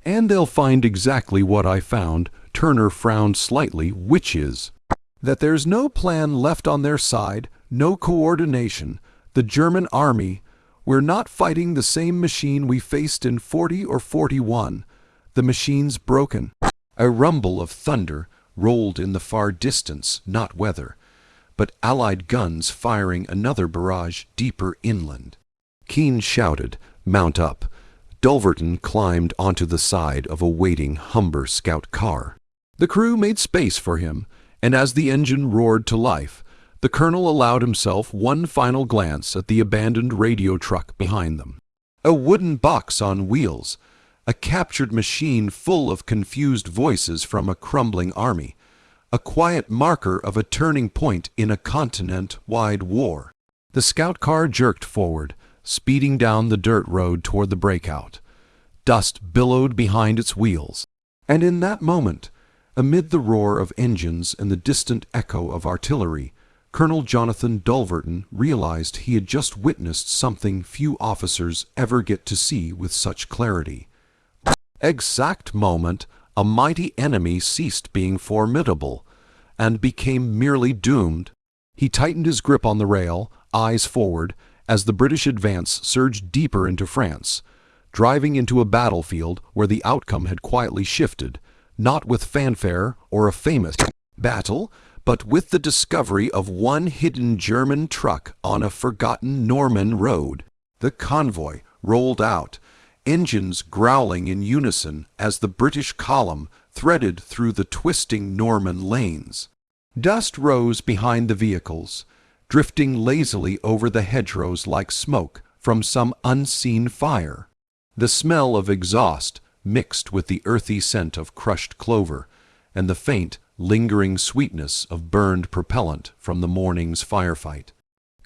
"And they'll find exactly what I found." Turner frowned slightly, "which is that there's no plan left on their side, no coordination. The German army, we're not fighting the same machine we faced in 40 or 41. The machine's broken." A rumble of thunder rolled in the far distance, not weather, but Allied guns firing another barrage deeper inland. Keane shouted, "Mount up." Dulverton climbed onto the side of a waiting Humber scout car. The crew made space for him, and as the engine roared to life, the colonel allowed himself one final glance at the abandoned radio truck behind them. A wooden box on wheels, a captured machine full of confused voices from a crumbling army, a quiet marker of a turning point in a continent-wide war. The scout car jerked forward, speeding down the dirt road toward the Breakout. Dust billowed behind its wheels, and in that moment, amid the roar of engines and the distant echo of artillery, Colonel Jonathan Dulverton realized he had just witnessed something few officers ever get to see with such clarity. Exact moment, a mighty enemy ceased being formidable and became merely doomed. He tightened his grip on the rail, eyes forward, as the British advance surged deeper into France, driving into a battlefield where the outcome had quietly shifted, not with fanfare or a famous battle, but with the discovery of one hidden German truck on a forgotten Norman road. The convoy rolled out, engines growling in unison as the British column threaded through the twisting Norman lanes. Dust rose behind the vehicles, drifting lazily over the hedgerows like smoke from some unseen fire. The smell of exhaust mixed with the earthy scent of crushed clover and the faint, lingering sweetness of burned propellant from the morning's firefight.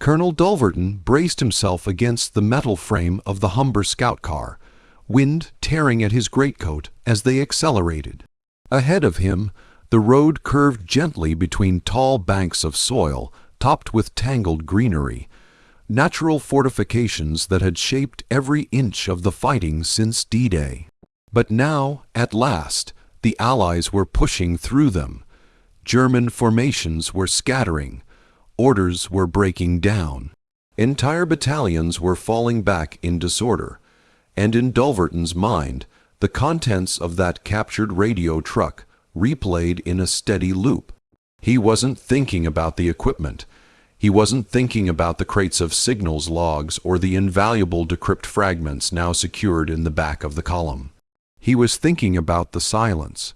Colonel Dulverton braced himself against the metal frame of the Humber scout car, wind tearing at his greatcoat as they accelerated. Ahead of him, the road curved gently between tall banks of soil topped with tangled greenery, natural fortifications that had shaped every inch of the fighting since D-Day. But now, at last, the Allies were pushing through them. German formations were scattering. Orders were breaking down. Entire battalions were falling back in disorder, And in Dulverton's mind, the contents of that captured radio truck replayed in a steady loop. He wasn't thinking about the equipment. He wasn't thinking about the crates of signals logs or the invaluable decrypt fragments now secured in the back of the column. He was thinking about the silence,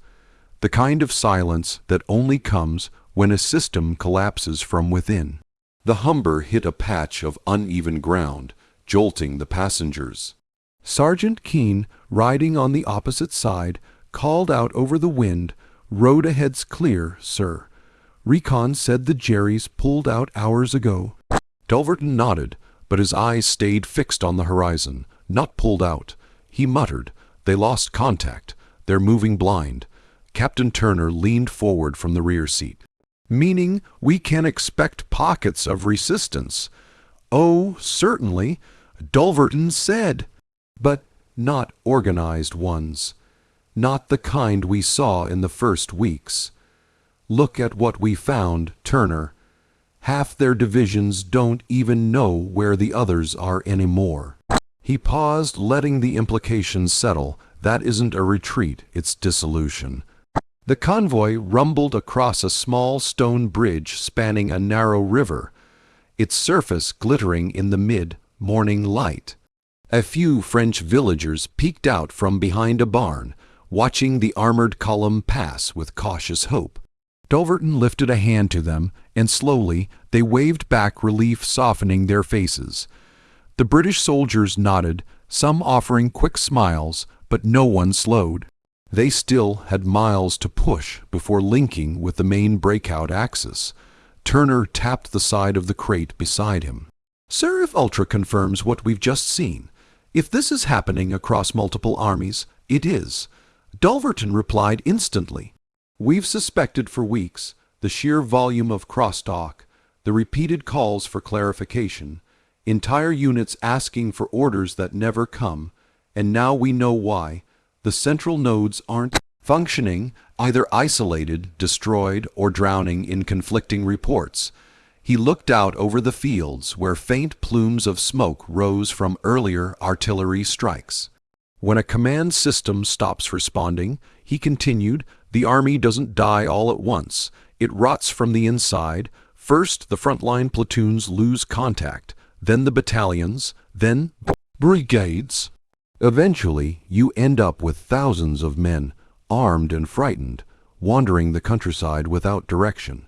the kind of silence that only comes when a system collapses from within. The Humber hit a patch of uneven ground, jolting the passengers. Sergeant Keene, riding on the opposite side, called out over the wind, "Road ahead's clear, sir. Recon said the Jerries pulled out hours ago." Dulverton nodded, but his eyes stayed fixed on the horizon, not pulled out. He muttered, "They lost contact. They're moving blind." Captain Turner leaned forward from the rear seat. "Meaning we can expect pockets of resistance?" "Oh, certainly," Dulverton said. "But not organized ones. Not the kind we saw in the first weeks. Look at what we found, Turner. Half their divisions don't even know where the others are anymore." He paused, letting the implications settle. That isn't a retreat, it's dissolution. The convoy rumbled across a small stone bridge spanning a narrow river, its surface glittering in the mid-morning light. A few French villagers peeked out from behind a barn, watching the armored column pass with cautious hope. Dulverton lifted a hand to them, and slowly they waved back relief, softening their faces. The British soldiers nodded, some offering quick smiles, but no one slowed. They still had miles to push before linking with the main Breakout axis. Turner tapped the side of the crate beside him. "Sir, if Ultra confirms what we've just seen, if this is happening across multiple armies, it is." Dulverton replied instantly. "We've suspected for weeks the sheer volume of crosstalk, the repeated calls for clarification, entire units asking for orders that never come, and now we know why. The central nodes aren't functioning, either isolated, destroyed, or drowning in conflicting reports." He looked out over the fields where faint plumes of smoke rose from earlier artillery strikes. "When a command system stops responding," he continued, "the army doesn't die all at once. It rots from the inside. First, the frontline platoons lose contact, then the battalions, then brigades. Eventually, you end up with thousands of men, armed and frightened, wandering the countryside without direction."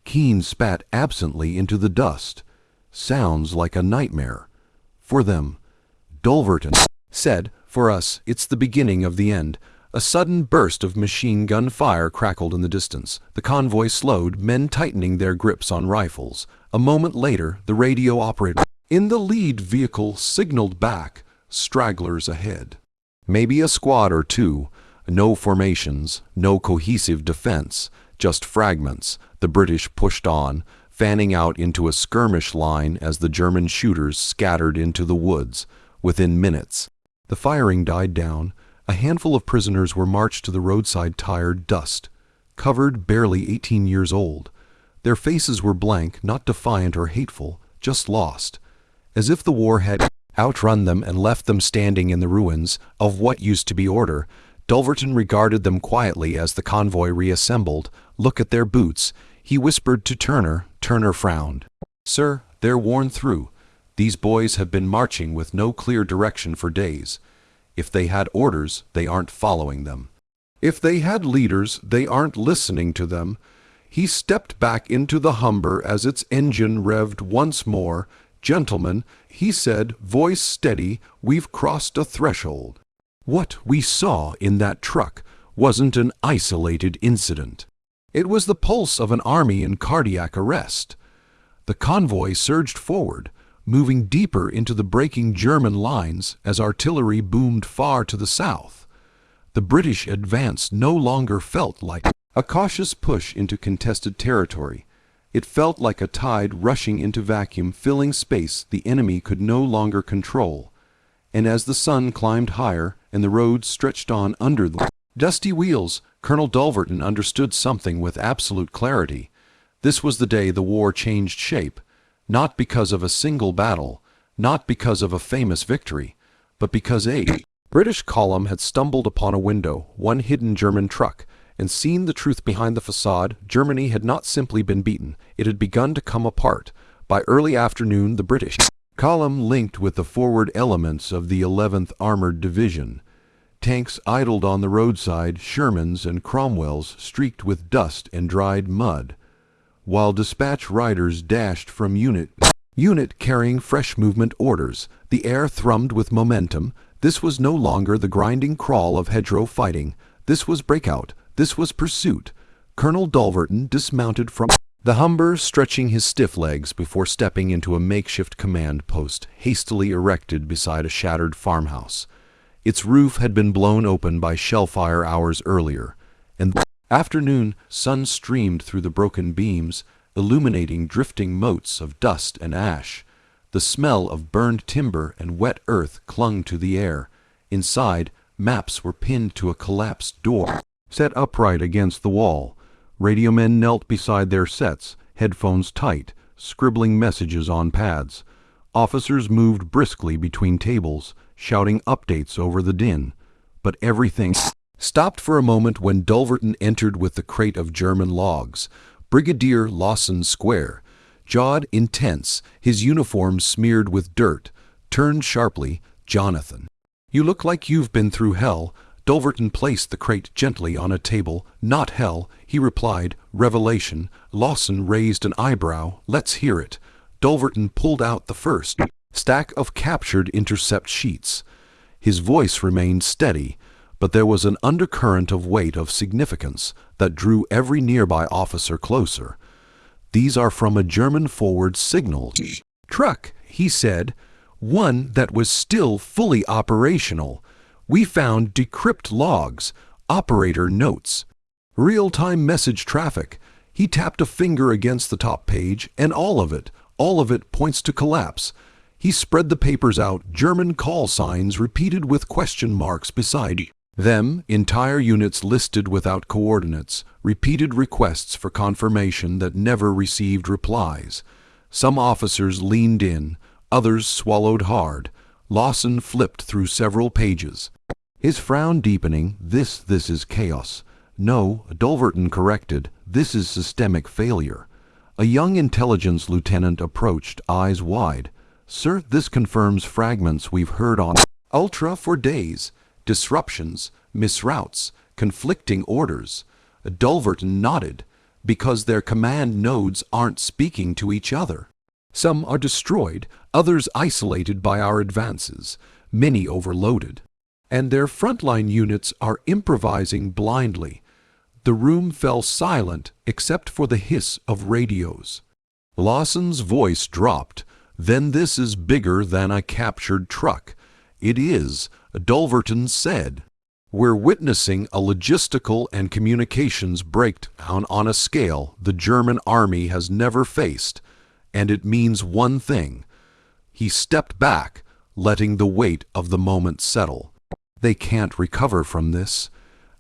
Keene spat absently into the dust. "Sounds like a nightmare. For them." Dulverton said, "For us, it's the beginning of the end." A sudden burst of machine gun fire crackled in the distance. The convoy slowed, men tightening their grips on rifles. A moment later, the radio operator in the lead vehicle signaled back, "Stragglers ahead." Maybe a squad or two. No formations, no cohesive defense, just fragments. The British pushed on, fanning out into a skirmish line as the German shooters scattered into the woods. Within minutes, the firing died down. A handful of prisoners were marched to the roadside tired dust, covered, barely 18 years old. Their faces were blank, not defiant or hateful, just lost, as if the war had outrun them and left them standing in the ruins of what used to be order. Dulverton regarded them quietly as the convoy reassembled. "Look at their boots," he whispered to Turner. Turner frowned. "Sir, they're worn through. These boys have been marching with no clear direction for days. If they had orders, they aren't following them. If they had leaders, they aren't listening to them." He stepped back into the Humber as its engine revved once more. "Gentlemen," he said, voice steady, "we've crossed a threshold. What we saw in that truck wasn't an isolated incident. It was the pulse of an army in cardiac arrest." The convoy surged forward, moving deeper into the breaking German lines as artillery boomed far to the south. The British advance no longer felt like a cautious push into contested territory. It felt like a tide rushing into vacuum, filling space the enemy could no longer control. And as the sun climbed higher and the road stretched on under the dusty wheels, Colonel Dulverton understood something with absolute clarity. This was the day the war changed shape. Not because of a single battle, not because of a famous victory, but because a British column had stumbled upon a window, one hidden German truck, and seen the truth behind the facade. Germany had not simply been beaten, it had begun to come apart. By early afternoon, the British column linked with the forward elements of the 11th Armored Division. Tanks idled on the roadside, Shermans and Cromwells streaked with dust and dried mud, while dispatch riders dashed from unit carrying fresh movement orders. The air thrummed with momentum. This was no longer the grinding crawl of hedgerow fighting. This was breakout. This was pursuit. Colonel Dulverton dismounted from the Humber, stretching his stiff legs before stepping into a makeshift command post hastily erected beside a shattered farmhouse. Its roof had been blown open by shellfire hours earlier, and the afternoon sun streamed through the broken beams, illuminating drifting motes of dust and ash. The smell of burned timber and wet earth clung to the air. Inside, maps were pinned to a collapsed door, set upright against the wall. Radiomen knelt beside their sets, headphones tight, scribbling messages on pads. Officers moved briskly between tables, shouting updates over the din. But everything stopped for a moment when Dulverton entered with the crate of German logs. Brigadier Lawson Square, jawed intense, his uniform smeared with dirt, turned sharply. "Jonathan, you look like you've been through hell." Dulverton placed the crate gently on a table. "Not hell," he replied. "Revelation." Lawson raised an eyebrow. "Let's hear it." Dulverton pulled out the first stack of captured intercept sheets. His voice remained steady, but there was an undercurrent of weight of significance that drew every nearby officer closer. "These are from a German forward signal truck," he said, "one that was still fully operational. We found decrypt logs, operator notes, real-time message traffic." He tapped a finger against the top page, and all of it points to collapse. He spread the papers out, German call signs repeated with question marks beside them, entire units listed without coordinates, repeated requests for confirmation that never received replies. Some officers leaned in, others swallowed hard. Lawson flipped through several pages, his frown deepening. This is chaos." "No," Dulverton corrected, "this is systemic failure." A young intelligence lieutenant approached, eyes wide. "Sir, this confirms fragments we've heard on Ultra for days. Disruptions, misroutes, conflicting orders." Dulverton nodded. "Because their command nodes aren't speaking to each other. Some are destroyed, others isolated by our advances, many overloaded. And their frontline units are improvising blindly." The room fell silent except for the hiss of radios. Lawson's voice dropped. "Then this is bigger than a captured truck." "It is," Dulverton said. "We're witnessing a logistical and communications breakdown on a scale the German army has never faced. And it means one thing." He stepped back, letting the weight of the moment settle. "They can't recover from this."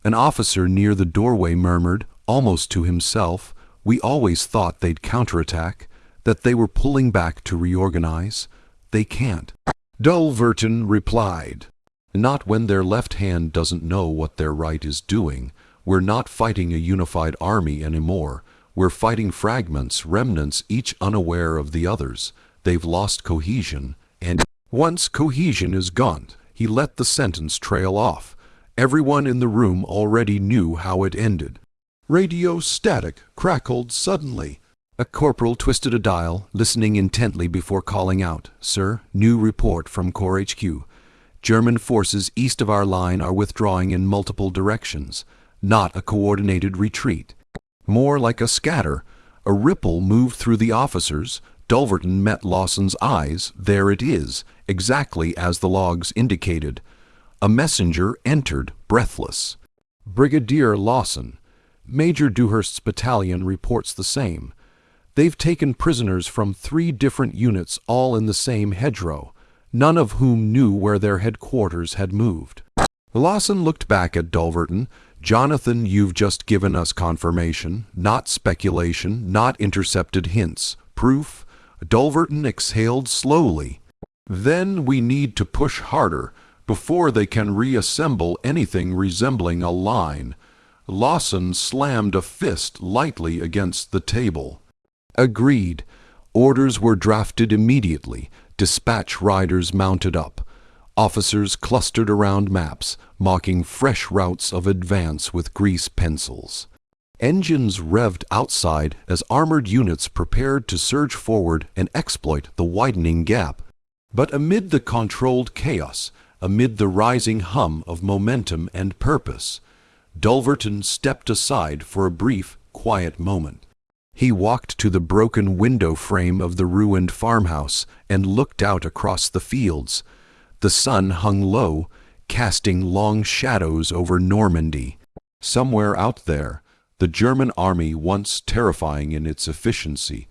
An officer near the doorway murmured, almost to himself, "We always thought they'd counterattack, that they were pulling back to reorganize. They can't." Dulverton replied, "Not when their left hand doesn't know what their right is doing. We're not fighting a unified army anymore. We're fighting fragments, remnants, each unaware of the others. They've lost cohesion, and once cohesion is gone." He let the sentence trail off. Everyone in the room already knew how it ended. Radio static crackled suddenly. A corporal twisted a dial, listening intently before calling out, "Sir, new report from Corps HQ. German forces east of our line are withdrawing in multiple directions. Not a coordinated retreat. More like a scatter." A ripple moved through the officers. Dulverton met Lawson's eyes. "There it is, exactly as the logs indicated." A messenger entered, breathless. "Brigadier Lawson, Major Dewhurst's battalion reports the same. They've taken prisoners from 3 different units, all in the same hedgerow, none of whom knew where their headquarters had moved." Lawson looked back at Dulverton. "Jonathan, you've just given us confirmation, not speculation, not intercepted hints. Proof." Dulverton exhaled slowly. Then we need to push harder before they can reassemble anything resembling a line. Lawson slammed a fist lightly against the table. Agreed. Orders were drafted immediately. Dispatch riders mounted up. Officers clustered around maps, marking fresh routes of advance with grease pencils. Engines revved outside as armored units prepared to surge forward and exploit the widening gap. But amid the controlled chaos, amid the rising hum of momentum and purpose, Dulverton stepped aside for a brief, quiet moment. He walked to the broken window frame of the ruined farmhouse and looked out across the fields. The sun hung low, casting long shadows over Normandy. Somewhere out there, the German army, once terrifying in its efficiency,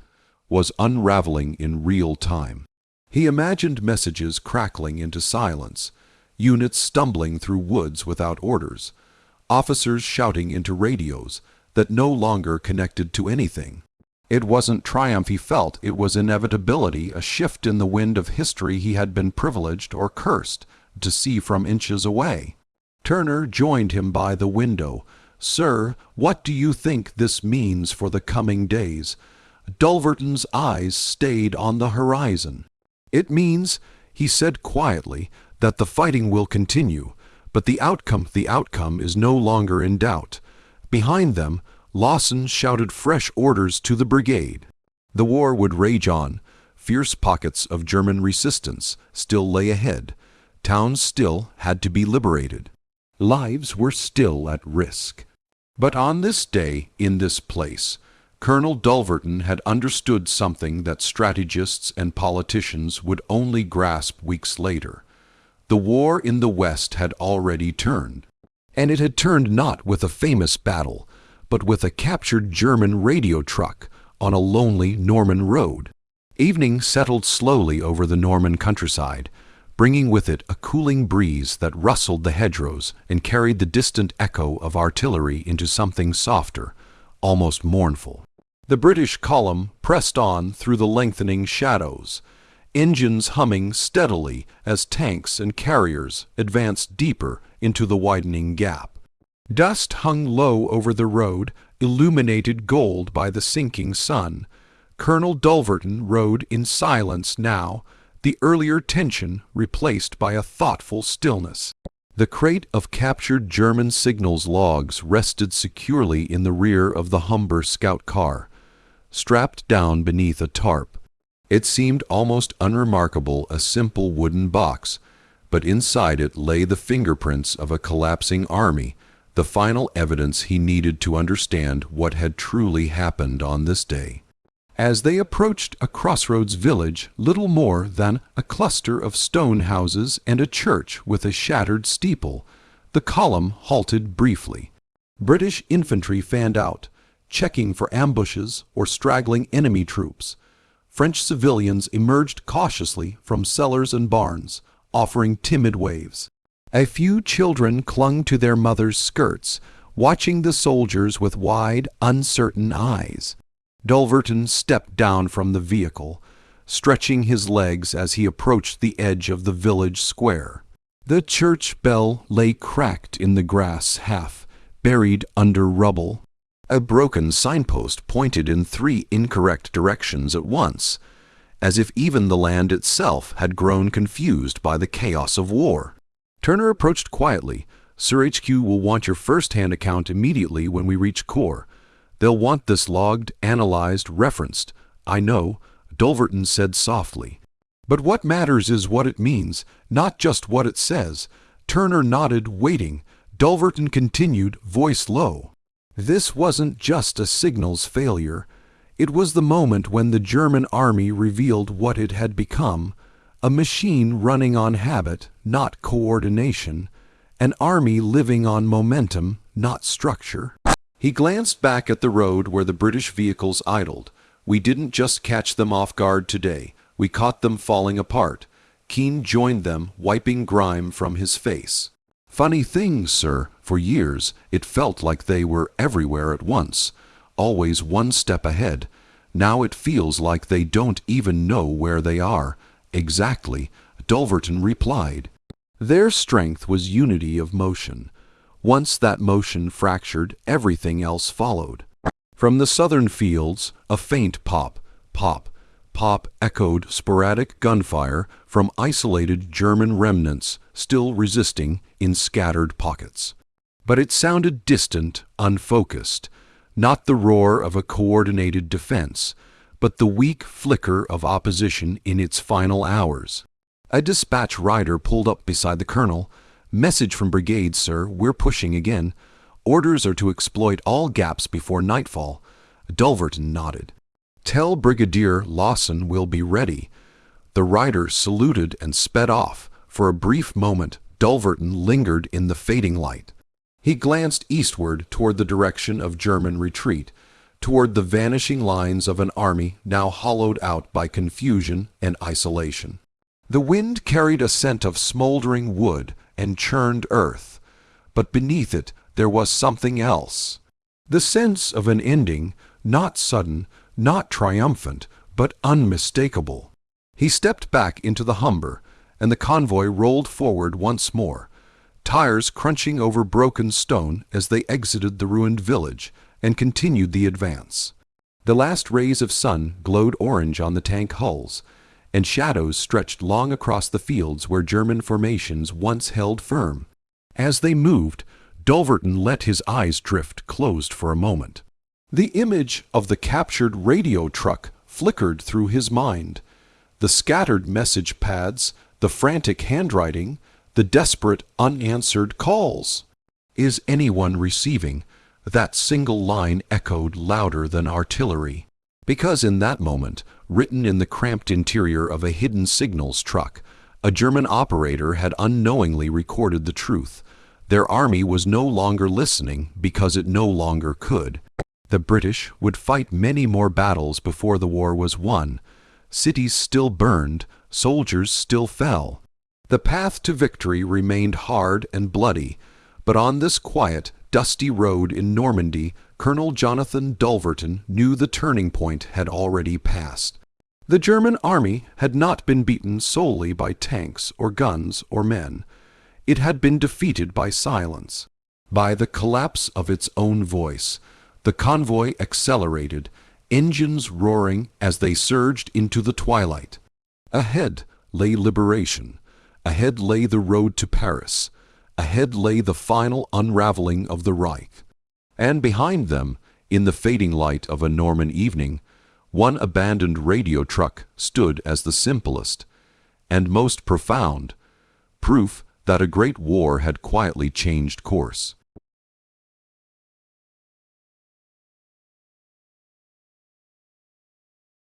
was unraveling in real time. He imagined messages crackling into silence, units stumbling through woods without orders, officers shouting into radios that no longer connected to anything. It wasn't triumph he felt, it was inevitability, a shift in the wind of history he had been privileged or cursed to see from inches away. Turner joined him by the window. "Sir, what do you think this means for the coming days?" Dulverton's eyes stayed on the horizon. "It means," he said quietly, "that the fighting will continue, but the outcome is no longer in doubt." Behind them, Lawson shouted fresh orders to the brigade. The war would rage on. Fierce pockets of German resistance still lay ahead. Towns still had to be liberated. Lives were still at risk. But on this day, in this place, Colonel Dulverton had understood something that strategists and politicians would only grasp weeks later. The war in the West had already turned. And it had turned not with a famous battle, but with a captured German radio truck on a lonely Norman road. Evening settled slowly over the Norman countryside, bringing with it a cooling breeze that rustled the hedgerows and carried the distant echo of artillery into something softer, almost mournful. The British column pressed on through the lengthening shadows, engines humming steadily as tanks and carriers advanced deeper into the widening gap. Dust hung low over the road, illuminated gold by the sinking sun. Colonel Dulverton rode in silence now, the earlier tension replaced by a thoughtful stillness. The crate of captured German signals logs rested securely in the rear of the Humber scout car, strapped down beneath a tarp. It seemed almost unremarkable, a simple wooden box, but inside it lay the fingerprints of a collapsing army, the final evidence he needed to understand what had truly happened on this day. As they approached a crossroads village, little more than a cluster of stone houses and a church with a shattered steeple, the column halted briefly. British infantry fanned out, checking for ambushes or straggling enemy troops. French civilians emerged cautiously from cellars and barns, offering timid waves. A few children clung to their mothers' skirts, watching the soldiers with wide, uncertain eyes. Dulverton stepped down from the vehicle, stretching his legs as he approached the edge of the village square. The church bell lay cracked in the grass, half buried under rubble. A broken signpost pointed in 3 incorrect directions at once, as if even the land itself had grown confused by the chaos of war. Turner approached quietly. "Sir HQ will want your first-hand account immediately when we reach Corps. They'll want this logged, analyzed, referenced." "I know," Dulverton said softly. "But what matters is what it means, not just what it says." Turner nodded, waiting. Dulverton continued, voice low. "This wasn't just a signals failure. It was the moment when the German army revealed what it had become. A machine running on habit, not coordination. An army living on momentum, not structure." He glanced back at the road where the British vehicles idled. "We didn't just catch them off guard today. We caught them falling apart." Keene joined them, wiping grime from his face. "Funny thing, sir. For years, it felt like they were everywhere at once, always one step ahead. Now it feels like they don't even know where they are. Exactly. Dulverton replied. Their strength was unity of motion. Once that motion fractured, everything else followed. From the southern fields, a faint pop, pop, pop echoed sporadic gunfire from isolated German remnants still resisting in scattered pockets. But it sounded distant, unfocused, not the roar of a coordinated defense, but the weak flicker of opposition in its final hours. A dispatch rider pulled up beside the colonel. Message from brigade, sir, we're pushing again. Orders are to exploit all gaps before nightfall. Dulverton nodded. Tell Brigadier Lawson we'll be ready. The rider saluted and sped off. For a brief moment, Dulverton lingered in the fading light. He glanced eastward toward the direction of German retreat, toward the vanishing lines of an army now hollowed out by confusion and isolation. The wind carried a scent of smoldering wood and churned earth, but beneath it there was something else. The sense of an ending, not sudden, not triumphant, but unmistakable. He stepped back into the Humber, and the convoy rolled forward once more, tires crunching over broken stone as they exited the ruined village and continued the advance. The last rays of sun glowed orange on the tank hulls, and shadows stretched long across the fields where German formations once held firm. As they moved, Dulverton let his eyes drift closed for a moment. The image of the captured radio truck flickered through his mind. The scattered message pads, the frantic handwriting, the desperate unanswered calls. Is anyone receiving? That single line echoed louder than artillery. Because in that moment, written in the cramped interior of a hidden signals truck, a German operator had unknowingly recorded the truth. Their army was no longer listening because it no longer could. The British would fight many more battles before the war was won. Cities still burned, soldiers still fell. The path to victory remained hard and bloody, but on this quiet, dusty road in Normandy, Colonel Jonathan Dulverton knew the turning point had already passed. The German army had not been beaten solely by tanks or guns or men. It had been defeated by silence, by the collapse of its own voice. The convoy accelerated, engines roaring as they surged into the twilight. Ahead lay liberation. Ahead lay the road to Paris. Ahead lay the final unraveling of the Reich. And behind them, in the fading light of a Norman evening, one abandoned radio truck stood as the simplest and most profound proof that a great war had quietly changed course.